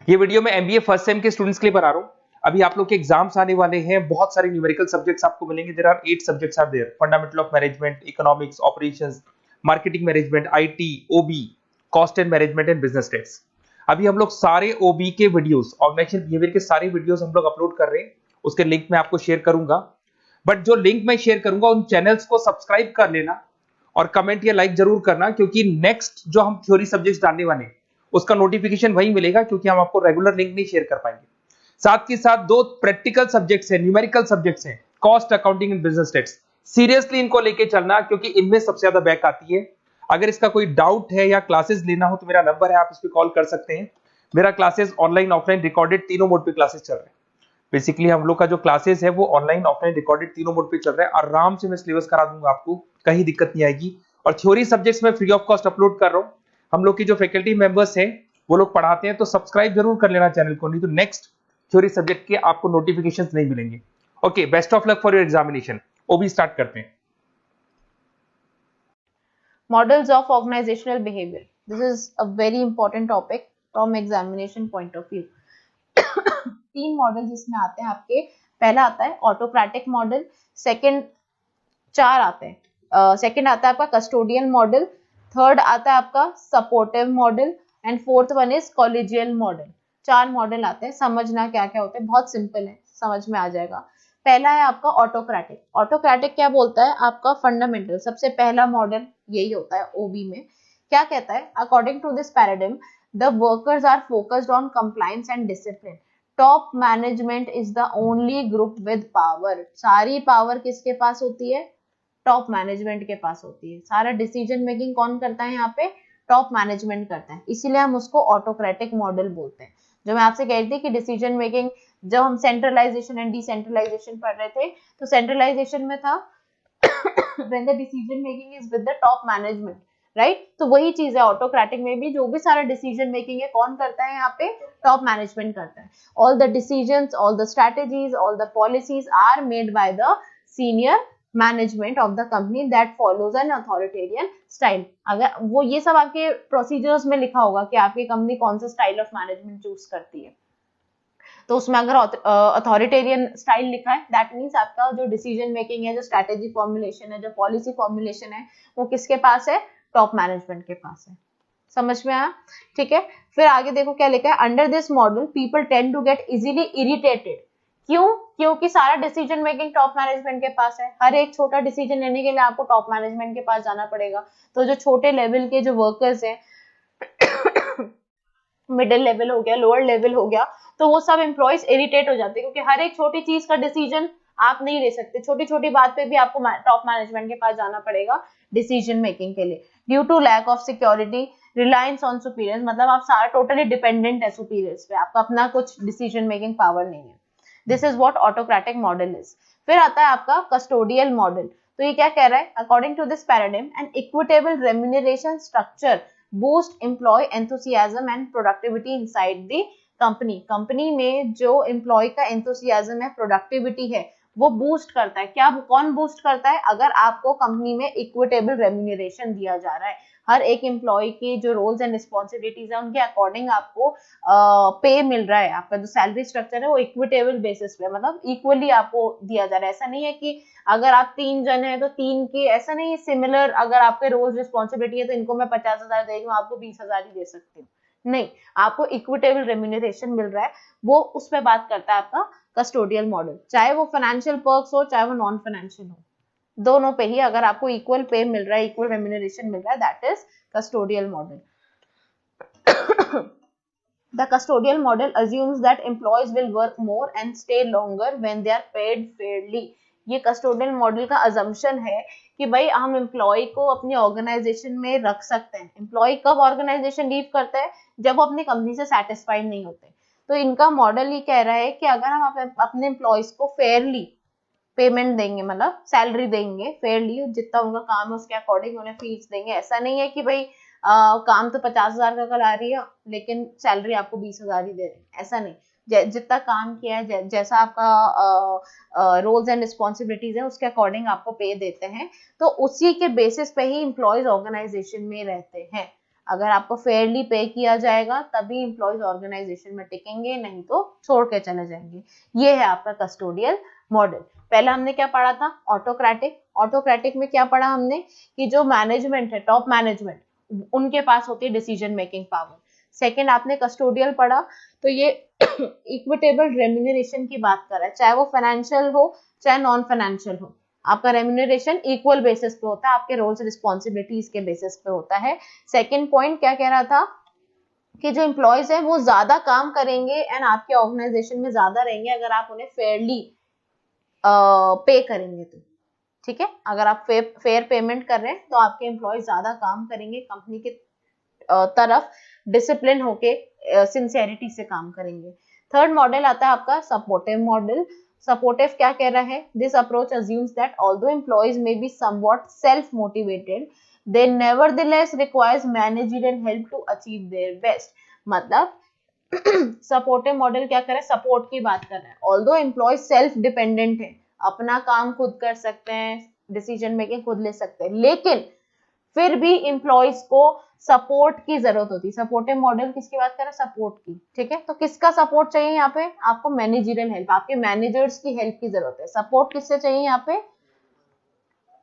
ये वीडियो मैं MBA first sem के स्टूडेंट्स के लिए बना रहा हूँ। अभी आप लोग के एग्जाम्स आने वाले हैं, बहुत सारे न्यूमेरिकल सब्जेक्ट्स आपको मिलेंगे। There are 8 subjects are there: fundamental of management, economics, operations, marketing management, IT, OB, cost and management and business stats. अभी हम लोग सारे ओबी के वीडियोस, ऑर्गेनाइजेशन बिहेवियर के सारे वीडियोस हम लोग अपलोड कर रहे हैं। उसके लिंक मैं आपको शेयर करूंगा, बट जो लिंक मैं शेयर करूंगा उन चैनल्स को सब्सक्राइब कर लेना और कमेंट या लाइक जरूर करना, क्योंकि नेक्स्ट जो हम थ्योरी सब्जेक्ट्स डालने वाले हैं उसका नोटिफिकेशन वही मिलेगा, क्योंकि हम आपको रेगुलर लिंक नहीं शेयर कर पाएंगे। साथ के साथ 2 प्रैक्टिकल सब्जेक्ट्स हैं, न्यूमेरिकल सब्जेक्ट्स हैं, cost accounting and business states. Seriously इनको लेके चलना, क्योंकि इनमें सबसे ज्यादा बैक आती है। अगर इसका कोई डाउट है या क्लासेस लेना हो तो मेरा नंबर है, आप इस पर कॉल कर सकते हैं। मेरा क्लासेस ऑनलाइन ऑफलाइन रिकॉर्डेड तीनों मोड पे क्लासेस चल रहे हैं। बेसिकली हम लोग का जो क्लासेस है वो ऑनलाइन ऑफलाइन रिकॉर्डेड तीनों मोड पे चल रहा है। आराम से मैं सिलेबस करा दूंगा, आपको कहीं दिक्कत नहीं आएगी। और थ्योरी सब्जेक्ट्स में फ्री ऑफ कॉस्ट अपलोड कर रहा हूँ। हम लोग की जो फैकल्टी मेंबर्स हैं वो लोग पढ़ाते हैं, तो सब्सक्राइब जरूर कर लेना चैनल को, नहीं तो नेक्स्ट थ्योरी सब्जेक्ट के आपको नोटिफिकेशंस नहीं मिलेंगे। Okay, best of luck for your examination. OB start करते हैं। Models of organizational behavior. This is a very important topic from examination point of view. 3 model इसमें आते हैं आपके। पहला आता है ऑटोक्रेटिक मॉडल, सेकंड 4 आते हैं। सेकंड आता है आपका कस्टोडियन मॉडल, थर्ड आता है आपका supportive model and fourth one is collegial model. 4 model आते हैं। समझना क्या क्या होते हैं, बहुत सिंपल है, समझ में आ जाएगा। पहला है आपका ऑटोक्रेटिक। ऑटोक्रेटिक क्या बोलता है, आपका फंडामेंटल सबसे पहला मॉडल यही होता है ओबी में। क्या कहता है, according to this paradigm the workers are focused on compliance and discipline. Top management is the only group with power. सारी पावर किसके पास होती है, टॉप मैनेजमेंट के पास होती है। सारा डिसीजन मेकिंग कौन करता है यहाँ पे, टॉप मैनेजमेंट करता है, इसीलिए हम उसको ऑटोक्रेटिक मॉडल बोलते हैं। जो मैं आपसे कह रही थी कि डिसीजन मेकिंग, जब हम सेंट्रलाइजेशन एंड डिसेंट्रलाइजेशन पढ़ रहे थे तो सेंट्रलाइजेशन में था when the decision making is with the top management, right. तो वही चीज है ऑटोक्रेटिक में भी, जो भी सारा डिसीजन मेकिंग है कौन करता है यहाँ पे, टॉप मैनेजमेंट करता है। All the decisions, all the strategies, all the policies are made by the senior management of the company that follows an authoritarian style. अगर वो ये सब आपके प्रोसीजर्स में लिखा होगा कि आपकी कंपनी कौन सा स्टाइल ऑफ मैनेजमेंट चूज करती है, तो उसमें अगर अथॉरिटेरियन स्टाइल लिखा है दैट मीन्स आपका जो डिसीजन मेकिंग है, जो स्ट्रेटेजी फॉर्मुलेशन है, जो पॉलिसी फॉर्मुलेशन है, वो किसके पास है, टॉप मैनेजमेंट के पास है। समझ में आया, ठीक है। फिर आगे देखो क्या लिखा है, under this model people tend to get easily irritated. क्यों, क्योंकि सारा डिसीजन मेकिंग टॉप मैनेजमेंट के पास है। हर एक छोटा डिसीजन लेने के लिए आपको टॉप मैनेजमेंट के पास जाना पड़ेगा। तो जो छोटे लेवल के जो वर्कर्स हैं, मिडिल लेवल हो गया, लोअर लेवल हो गया, तो वो सब एम्प्लॉइज इरिटेट हो जाते हैं, क्योंकि हर एक छोटी चीज का डिसीजन आप नहीं ले सकते। छोटी छोटी बात पे भी आपको टॉप मैनेजमेंट के पास जाना पड़ेगा डिसीजन मेकिंग के लिए। Due to lack of security, reliance on superiors, मतलब आप सारा टोटली डिपेंडेंट है सुपीरियर्स पे, आपका अपना कुछ डिसीजन मेकिंग पावर नहीं है। This is what autocratic model is. फिर आता है आपका कस्टोडियल मॉडल। तो ये क्या कह रहा है, according to this paradigm an equitable remuneration structure boost employ enthusiasm and productivity inside the company. Company में जो एम्प्लॉय का एंथुसियाज्म है, प्रोडक्टिविटी है, वो बूस्ट करता है। क्या, कौन बूस्ट करता है, अगर आपको कंपनी में इक्विटेबल रेम्यूनरेशन दिया जा रहा है, हर एक एम्प्लॉय की जो रोल्स एंड रिस्पॉन्सिबिलिटीज है उनके अकॉर्डिंग आपको पे मिल रहा है। आपका जो सैलरी स्ट्रक्चर है वो इक्विटेबल बेसिस पे, मतलब इक्वली आपको दिया जा रहा है। ऐसा नहीं है कि अगर आप 3 जन है तो 3 की, ऐसा नहीं है सिमिलर, अगर आपके रोल्स रिस्पॉन्सिबिलिटी है तो इनको मैं 50,000 दे रही हूँ, आपको 20,000 ही दे सकती हूँ, नहीं, आपको इक्विटेबल रेम्यूनरेशन मिल रहा है। वो उसमें बात करता है आपका कस्टोडियल मॉडल, चाहे वो फाइनेंशियल पर्क्स हो चाहे वो नॉन फाइनेंशियल हो, दोनों पे ही अगर आपको इक्वल पे मिल रहा है, इक्वल रेम्यूनरेशन मिल रहा है, that is custodial model. The custodial model assumes that employees will work more and stay longer when they are paid fairly. ये कस्टोडियल मॉडल का अजम्पशन है कि भाई हम एम्प्लॉय को अपनी ऑर्गेनाइजेशन में रख सकते हैं। एम्प्लॉय कब ऑर्गेनाइजेशन लीव करता है, जब वो अपनी कंपनी से सेटिस्फाइड नहीं होते। तो इनका मॉडल ये कह रहा है कि अगर हम अपने एम्प्लॉयज को फेयरली पेमेंट देंगे, मतलब सैलरी देंगे फेयरली, जितना उनका काम है उसके अकॉर्डिंग उन्हें फीस देंगे। ऐसा नहीं है कि भाई काम तो 50,000 का कल आ रही है लेकिन सैलरी आपको 20,000 ही दे रहे हैं, ऐसा नहीं। जितना काम किया है, जैसा आपका रोल्स एंड रिस्पॉन्सिबिलिटीज है उसके अकॉर्डिंग आपको पे देते हैं। तो उसी के बेसिस पे ही एम्प्लॉयज ऑर्गेनाइजेशन में रहते हैं। अगर आपको फेयरली पे किया जाएगा तभी एम्प्लॉयज ऑर्गेनाइजेशन में टिकेंगे, नहीं तो छोड़ के चले जाएंगे। ये है आपका कस्टोडियल मॉडल। पहला हमने क्या पढ़ा था? ऑटोक्रेटिक। ऑटोक्रेटिक में क्या पढ़ा हमने कि जो मैनेजमेंट है, टॉप मैनेजमेंट, उनके पास होती है डिसीजन मेकिंग पावर। सेकंड आपने कस्टोडियल पढ़ा, तो ये इक्विटेबल रेम्यूनरेशन की बात कर रहा है, चाहे वो फाइनेंशियल हो चाहे नॉन फाइनेंशियल हो। आपका रेम्यूनरेशन इक्वल बेसिस पे होता है, आपके रोल्स रिस्पॉन्सिबिलिटीज के बेसिस पे होता है। सेकंड पॉइंट क्या कह रहा था कि जो एम्प्लॉयज है वो ज्यादा काम करेंगे एंड आपके ऑर्गेनाइजेशन में ज्यादा रहेंगे अगर आप उन्हें फेयरली पे करेंगे तो। ठीक है, अगर आप फेयर पेमेंट कर रहे हैं तो आपके एम्प्लॉयज ज्यादा काम करेंगे, कंपनी की तरफ डिसिप्लिन होके सिंसियरिटी से काम करेंगे। थर्ड मॉडल आता है आपका सपोर्टिव मॉडल। सपोर्टिव क्या कह रहा है? This approach assumes that although employees may be somewhat self motivated, they nevertheless requires managerial help to achieve their best. मतलब सपोर्टिव मॉडल क्या कर रहा है? सपोर्ट की बात कर रहा है। ऑल्दो एम्प्लॉय सेल्फ डिपेंडेंट है, अपना काम खुद कर सकते हैं, डिसीजन मेकिंग खुद ले सकते हैं, लेकिन फिर भी एम्प्लॉयज को सपोर्ट की जरूरत होती है। सपोर्टिव मॉडल किसकी बात कर रहा है? सपोर्ट की। ठीक है, तो किसका सपोर्ट चाहिए यहाँ पे? आपको मैनेजरियल हेल्प, आपके मैनेजर्स की हेल्प की जरूरत है। सपोर्ट किससे चाहिए यहाँ पे?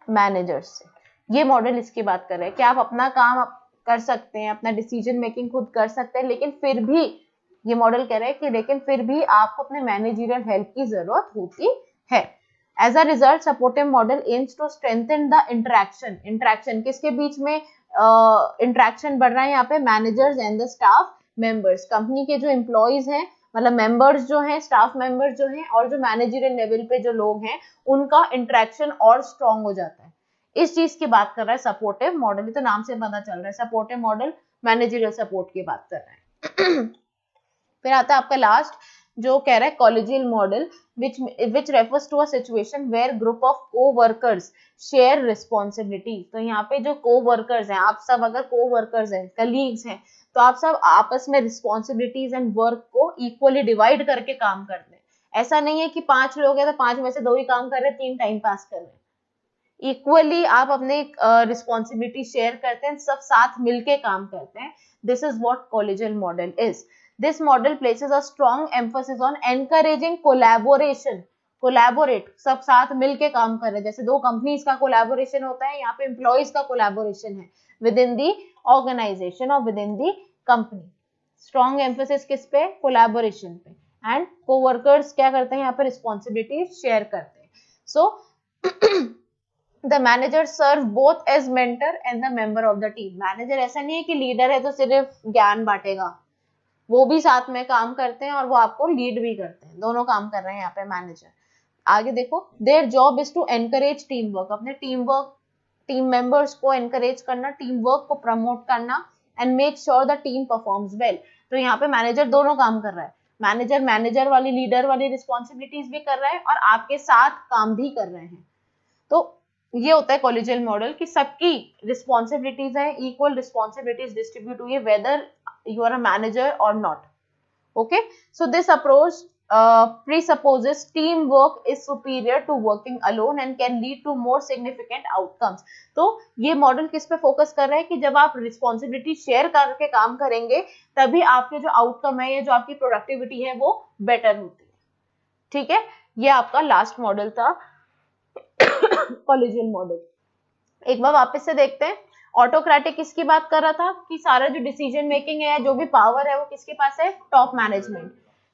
मैनेजर्स से। ये मॉडल इसकी बात कर रहे हैं कि आप अपना काम कर सकते हैं, अपना डिसीजन मेकिंग खुद कर सकते हैं, लेकिन फिर भी ये मॉडल कह रहा है कि लेकिन फिर भी आपको अपने मैनेजरियल हेल्प की जरूरत होती है। As a result, supportive model aims to strengthen the interaction. Interaction किसके बीच में इंटरेक्शन बढ़ रहा है यहाँ पे? Managers and the staff members. Company के जो एम्प्लॉयज हैं, मतलब मेंबर्स जो हैं, स्टाफ मेंबर्स जो हैं, और जो मैनेजरियल लेवल पे जो लोग हैं, उनका इंटरेक्शन और स्ट्रॉन्ग हो जाता है। इस चीज की बात कर रहा है सपोर्टिव मॉडल। ये तो नाम से पता चल रहा है, सपोर्टिव मॉडल मैनेजरियल सपोर्ट की बात कर रहा है। फिर आता है आपका लास्ट जो कह रहा है कॉलेजियल model, which refers to a situation where group of co-workers share responsibility। तो यहाँ पे जो co-workers हैं, आप सब अगर co-workers हैं, colleagues हैं, तो आप सब आपस में responsibilities and work को equally divide करके काम करते हैं। ऐसा नहीं है कि 5 लोग हैं तो 5 में से 2 ही काम कर रहे हैं, 3 टाइम पास कर रहे हैं। इक्वली आप अपने रिस्पॉन्सिबिलिटी शेयर करते हैं, सब साथ मिलके काम करते हैं। This is what collegial model is. This model places a strong emphasis on encouraging collaboration. Collaborate, सब साथ मिलके काम कर रहे हैं। जैसे 2 कंपनीज का कोलैबोरेशन होता है, यहाँ पे एम्प्लॉयज का कोलैबोरेशन है विद इन दी ऑर्गेनाइजेशन और with in the company. Strong emphasis किस पे? कोलैबोरेशन पे। एंड कोवर्कर्स क्या करते हैं यहाँ पे? रिस्पॉन्सिबिलिटी शेयर करते हैं। So the manager serve both as mentor and the member of the team. Manager ऐसा नहीं है कि लीडर है तो सिर्फ ज्ञान बांटेगा, वो भी साथ में काम करते हैं और वो आपको लीड भी करते हैं। दोनों काम कर रहे हैं यहाँ पे मैनेजर। आगे देखो, their job is to encourage team work. अपने टीम मेंबर्स को एनकरेज करना, टीम वर्क को प्रमोट करना and make sure the team performs well. तो यहाँ पे मैनेजर दोनों काम कर रहा है। मैनेजर वाली, लीडर वाली रिस्पॉन्सिबिलिटीज भी कर रहा है और आपके साथ काम भी कर रहे हैं। तो ये होता है कॉलेजियल मॉडल कि सबकी रिस्पॉन्सिबिलिटीज है, इक्वल रिस्पॉन्सिबिलिटीज डिस्ट्रीब्यूट हुई है, weather you are a manager or not. Okay, so this approach presupposes teamwork is superior to working alone and can lead to more significant outcomes. तो ये मॉडल किस पे focus कर रहा है कि जब आप रिस्पॉन्सिबिलिटी शेयर करके काम करेंगे तभी आपके जो आउटकम है या जो आपकी प्रोडक्टिविटी है वो बेटर होती है। ठीक है, ये आपका लास्ट मॉडल था कॉलेजियल मॉडल। एक बार वापस से देखते हैं। ऑटोक्रेटिक किसकी बात कर रहा था कि सारा जो डिसीजन मेकिंग है, जो भी पावर है, वो किसके पास है? Top management.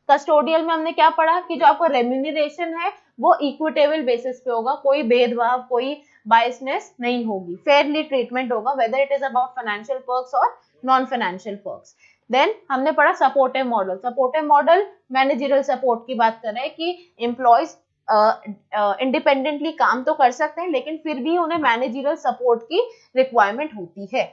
कस्टोडियल में हमने क्या पढ़ा कि जो आपको रेम्यूनरेशन है वो इक्विटेबल बेसिस पे होगा, कोई भेदभाव, कोई बायसनेस नहीं होगी, फेयरली ट्रीटमेंट होगा, whether it is about financial perks और नॉन फाइनेंशियल पर्क्स। देन हमने पढ़ा supportive model. Supportive model managerial support की बात कर रहे हैं कि एम्प्लॉयज इंडिपेंडेंटली काम तो कर सकते हैं लेकिन फिर भी उन्हें मैनेजरियल सपोर्ट की रिक्वायरमेंट होती है।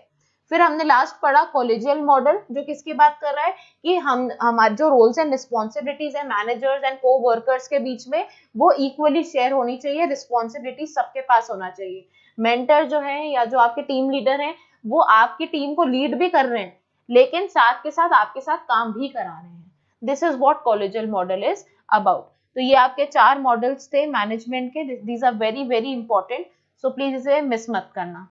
फिर हमने लास्ट पढ़ा कॉलेजियल मॉडल, जो किसकी बात कर रहा है कि हमारे जो रोल्स एंड रिस्पॉन्सिबिलिटीज है मैनेजर्स एंड को वर्कर्स के बीच में वो इक्वली शेयर होनी चाहिए, रिस्पॉन्सिबिलिटी सबके पास होना चाहिए। मेंटर जो है या जो आपके टीम लीडर हैं वो आपकी टीम को लीड भी कर रहे हैं लेकिन साथ के साथ आपके साथ काम भी करा रहे हैं। This is what collegial model is about. तो ये आपके 4 मॉडल्स थे मैनेजमेंट के। These are very very important, so please इसे मिस मत करना।